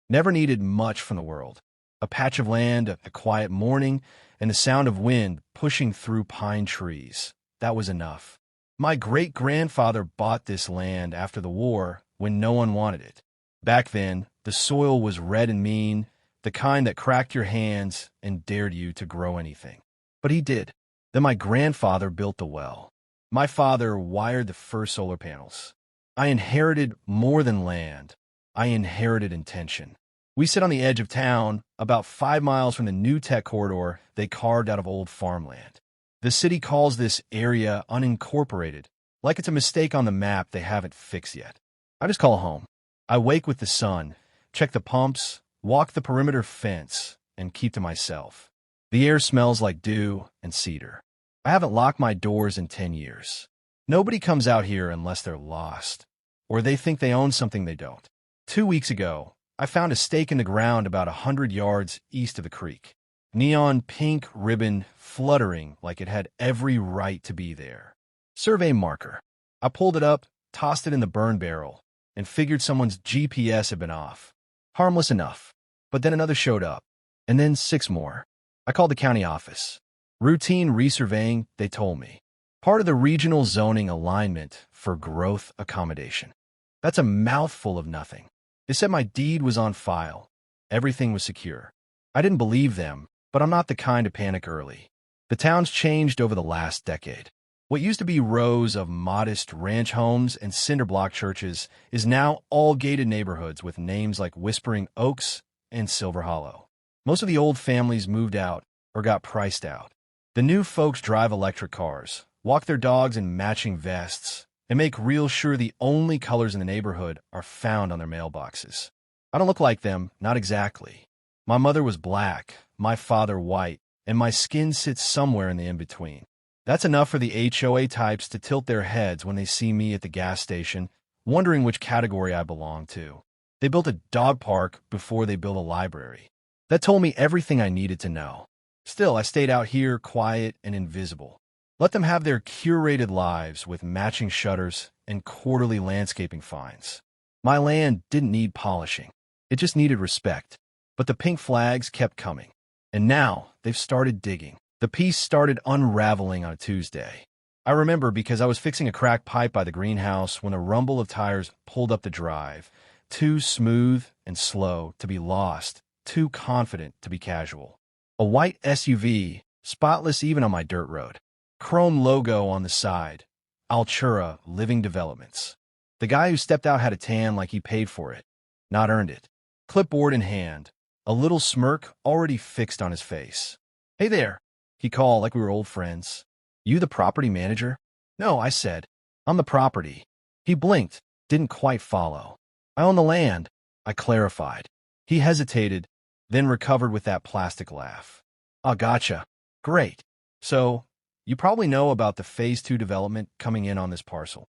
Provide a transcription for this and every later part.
Never needed much from the world. A patch of land, a quiet morning, and the sound of wind pushing through pine trees. That was enough. My great-grandfather bought this land after the war when no one wanted it. Back then, the soil was red and mean, the kind that cracked your hands and dared you to grow anything. But he did. Then my grandfather built the well. My father wired the first solar panels. I inherited more than land. I inherited intention. We sit on the edge of town, about 5 miles from the new tech corridor they carved out of old farmland. The city calls this area unincorporated, like it's a mistake on the map they haven't fixed yet. I just call home. I wake with the sun, check the pumps, walk the perimeter fence, and keep to myself. The air smells like dew and cedar. I haven't locked my doors in 10 years. Nobody comes out here unless they're lost, or they think they own something they don't. 2 weeks ago, I found a stake in the ground about 100 yards east of the creek. Neon pink ribbon fluttering like it had every right to be there. Survey marker. I pulled it up, tossed it in the burn barrel, and figured someone's GPS had been off. Harmless enough. But then another showed up, and then 6 more. I called the county office. Routine resurveying, they told me. Part of the regional zoning alignment for growth accommodation. That's a mouthful of nothing. They said my deed was on file. Everything was secure. I didn't believe them, but I'm not the kind to panic early. The town's changed over the last decade. What used to be rows of modest ranch homes and cinder block churches is now all gated neighborhoods with names like Whispering Oaks and Silver Hollow. Most of the old families moved out or got priced out. The new folks drive electric cars, walk their dogs in matching vests, and make real sure the only colors in the neighborhood are found on their mailboxes. I don't look like them, not exactly. My mother was black, my father white, and my skin sits somewhere in the in-between. That's enough for the HOA types to tilt their heads when they see me at the gas station, wondering which category I belong to. They built a dog park before they built a library. That told me everything I needed to know. Still, I stayed out here quiet and invisible. Let them have their curated lives with matching shutters and quarterly landscaping fines. My land didn't need polishing. It just needed respect. But the pink flags kept coming. And now they've started digging. The piece started unraveling on a Tuesday. I remember because I was fixing a cracked pipe by the greenhouse when a rumble of tires pulled up the drive, too smooth and slow to be lost, too confident to be casual. A white SUV, spotless even on my dirt road. Chrome logo on the side. Altura Living Developments. The guy who stepped out had a tan like he paid for it, not earned it. Clipboard in hand, a little smirk already fixed on his face. "Hey there," he called like we were old friends. "You the property manager?" "No," I said. "I'm the property." He blinked, didn't quite follow. "I own the land," I clarified. He hesitated, then recovered with that plastic laugh. "Ah, gotcha. Great. So, you probably know about the Phase 2 development coming in on this parcel."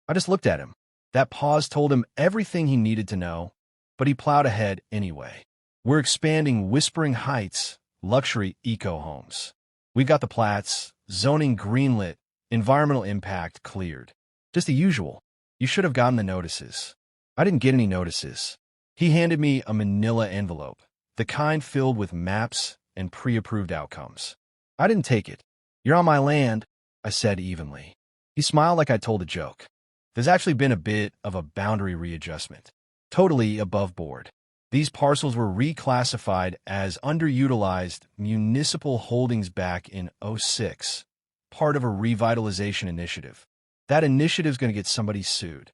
I just looked at him. That pause told him everything he needed to know, but he plowed ahead anyway. "We're expanding Whispering Heights, luxury eco-homes. We've got the plats, zoning greenlit, environmental impact cleared. Just the usual. You should have gotten the notices." I didn't get any notices. He handed me a manila envelope, the kind filled with maps and pre-approved outcomes. I didn't take it. "You're on my land," I said evenly. He smiled like I told a joke. There's actually been a bit of a boundary readjustment. Totally above board. These parcels were reclassified as underutilized municipal holdings back in '06, part of a revitalization initiative. That initiative's going to get somebody sued.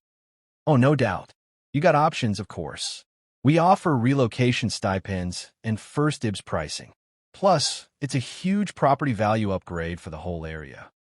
Oh, no doubt. You got options, of course. We offer relocation stipends and first dibs pricing. Plus, it's a huge property value upgrade for the whole area.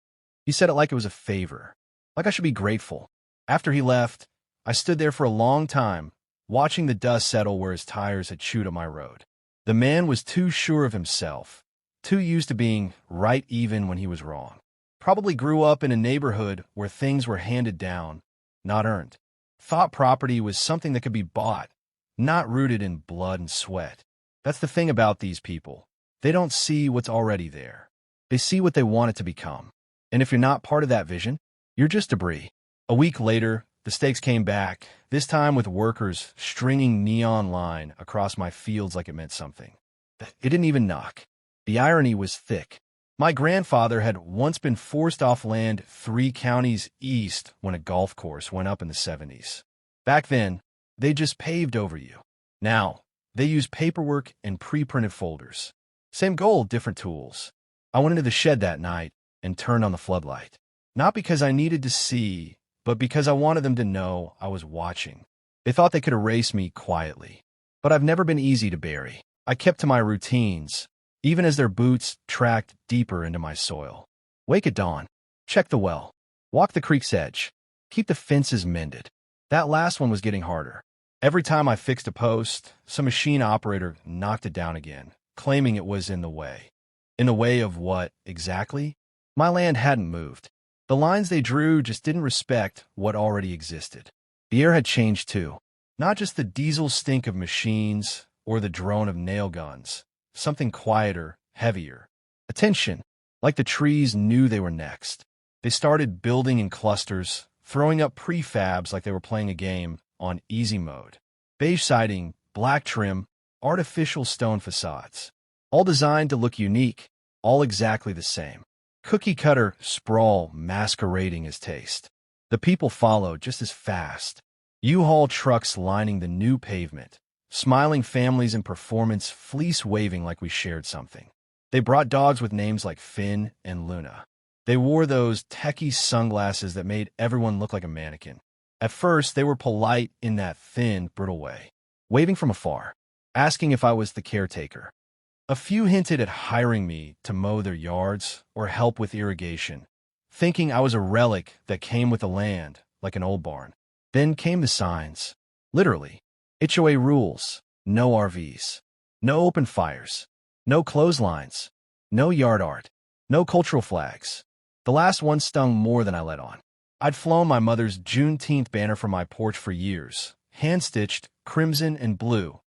He said it like it was a favor, like I should be grateful. After he left, I stood there for a long time, watching the dust settle where his tires had chewed up my road. The man was too sure of himself, too used to being right even when he was wrong. Probably grew up in a neighborhood where things were handed down, not earned. Thought property was something that could be bought, not rooted in blood and sweat. That's the thing about these people. They don't see what's already there. They see what they want it to become. And if you're not part of that vision, you're just debris. A week later, The stakes came back, this time with workers stringing neon line across my fields like it meant something. It didn't even knock. The irony was thick. My grandfather had once been forced off land 3 counties east when a golf course went up in the 70s. Back then, they just paved over you. Now, they use paperwork and pre-printed folders. Same goal, different tools. I went into the shed that night and turned on the floodlight. Not because I needed to see, but because I wanted them to know I was watching. They thought they could erase me quietly. But I've never been easy to bury. I kept to my routines, even as their boots tracked deeper into my soil. Wake at dawn. Check the well. Walk the creek's edge. Keep the fences mended. That last one was getting harder. Every time I fixed a post, some machine operator knocked it down again, claiming it was in the way. In the way of what, exactly? My land hadn't moved. The lines they drew just didn't respect what already existed. The air had changed too. Not just the diesel stink of machines or the drone of nail guns. Something quieter, heavier. Attention, like the trees knew they were next. They started building in clusters, throwing up prefabs like they were playing a game on easy mode. Beige siding, black trim, artificial stone facades. All designed to look unique, all exactly the same. Cookie-cutter sprawl masquerading as taste. The people followed just as fast. U-Haul trucks lining the new pavement. Smiling families in performance, fleece waving like we shared something. They brought dogs with names like Finn and Luna. They wore those techie sunglasses that made everyone look like a mannequin. At first, they were polite in that thin, brittle way, waving from afar, asking if I was the caretaker. A few hinted at hiring me to mow their yards or help with irrigation, thinking I was a relic that came with the land, like an old barn. Then came the signs. Literally. HOA rules. No RVs. No open fires. No clotheslines. No yard art. No cultural flags. The last one stung more than I let on. I'd flown my mother's Juneteenth banner from my porch for years, hand-stitched, crimson and blue,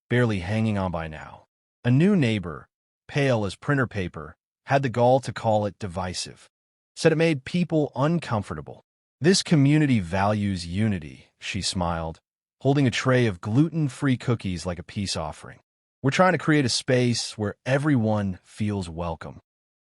barely hanging on by now. A new neighbor, pale as printer paper, had the gall to call it divisive. Said it made people uncomfortable. This community values unity, she smiled, holding a tray of gluten-free cookies like a peace offering. We're trying to create a space where everyone feels welcome.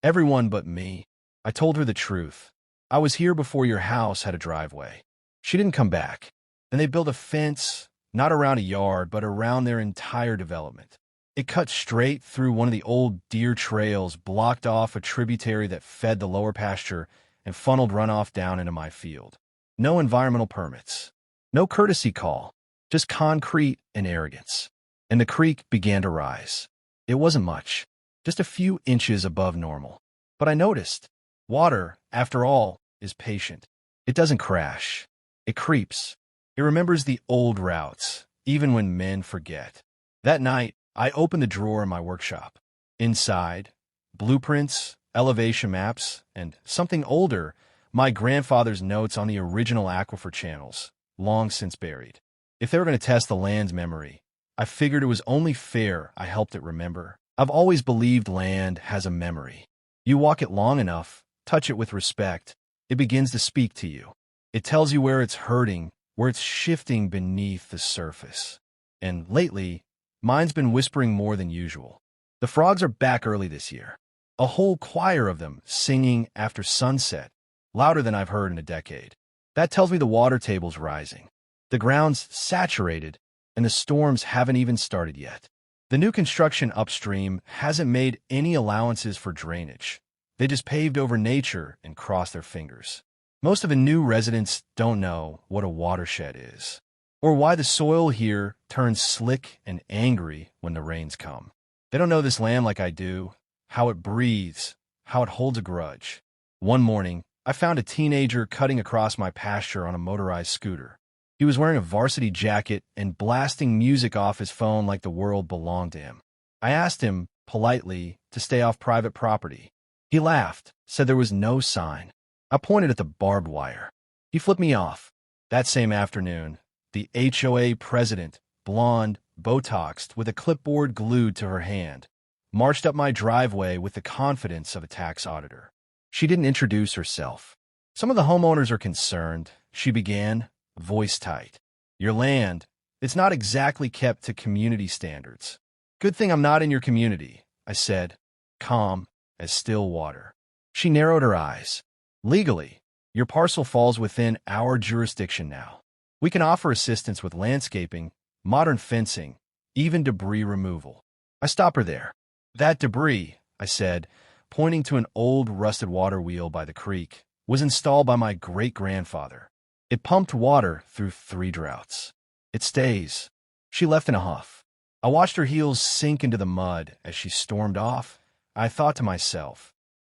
Everyone but me. I told her the truth. I was here before your house had a driveway. She didn't come back. Then they built a fence, not around a yard, but around their entire development. It cut straight through one of the old deer trails, blocked off a tributary that fed the lower pasture, and funneled runoff down into my field. No environmental permits. No courtesy call. Just concrete and arrogance. And the creek began to rise. It wasn't much. Just a few inches above normal. But I noticed. Water, after all, is patient. It doesn't crash. It creeps. It remembers the old routes, even when men forget. That night, I opened the drawer in my workshop. Inside, blueprints, elevation maps, and something older, my grandfather's notes on the original aquifer channels, long since buried. If they were going to test the land's memory, I figured it was only fair I helped it remember. I've always believed land has a memory. You walk it long enough, touch it with respect, it begins to speak to you. It tells you where it's hurting, where it's shifting beneath the surface. And lately, mine's been whispering more than usual. The frogs are back early this year. A whole choir of them singing after sunset, louder than I've heard in a decade. That tells me the water table's rising. The ground's saturated, and the storms haven't even started yet. The new construction upstream hasn't made any allowances for drainage. They just paved over nature and crossed their fingers. Most of the new residents don't know what a watershed is, or why the soil here turns slick and angry when the rains come. They don't know this land like I do, how it breathes, how it holds a grudge. One morning, I found a teenager cutting across my pasture on a motorized scooter. He was wearing a varsity jacket and blasting music off his phone like the world belonged to him. I asked him, politely, to stay off private property. He laughed, said there was no sign. I pointed at the barbed wire. He flipped me off. That same afternoon, the HOA president, blonde, Botoxed, with a clipboard glued to her hand, marched up my driveway with the confidence of a tax auditor. She didn't introduce herself. Some of the homeowners are concerned, she began, voice tight. Your land, it's not exactly kept to community standards. Good thing I'm not in your community, I said, calm as still water. She narrowed her eyes. Legally, your parcel falls within our jurisdiction now. We can offer assistance with landscaping, modern fencing, even debris removal. I stop her there. That debris, I said, pointing to an old rusted water wheel by the creek, was installed by my great-grandfather. It pumped water through 3 droughts. It stays. She left in a huff. I watched her heels sink into the mud as she stormed off. I thought to myself,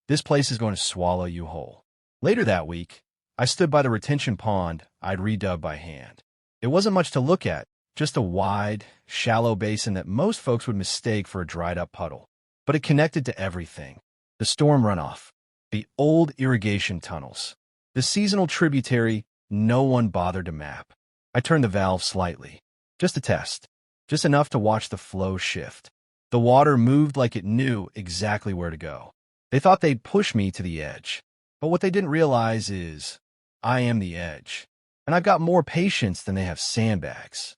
this place is going to swallow you whole. Later that week, I stood by the retention pond I'd redug by hand. It wasn't much to look at, just a wide, shallow basin that most folks would mistake for a dried-up puddle. But it connected to everything. The storm runoff, the old irrigation tunnels, the seasonal tributary no one bothered to map. I turned the valve slightly, just a test, just enough to watch the flow shift. The water moved like it knew exactly where to go. They thought they'd push me to the edge. But what they didn't realize is I am the edge, and I've got more patience than they have sandbags.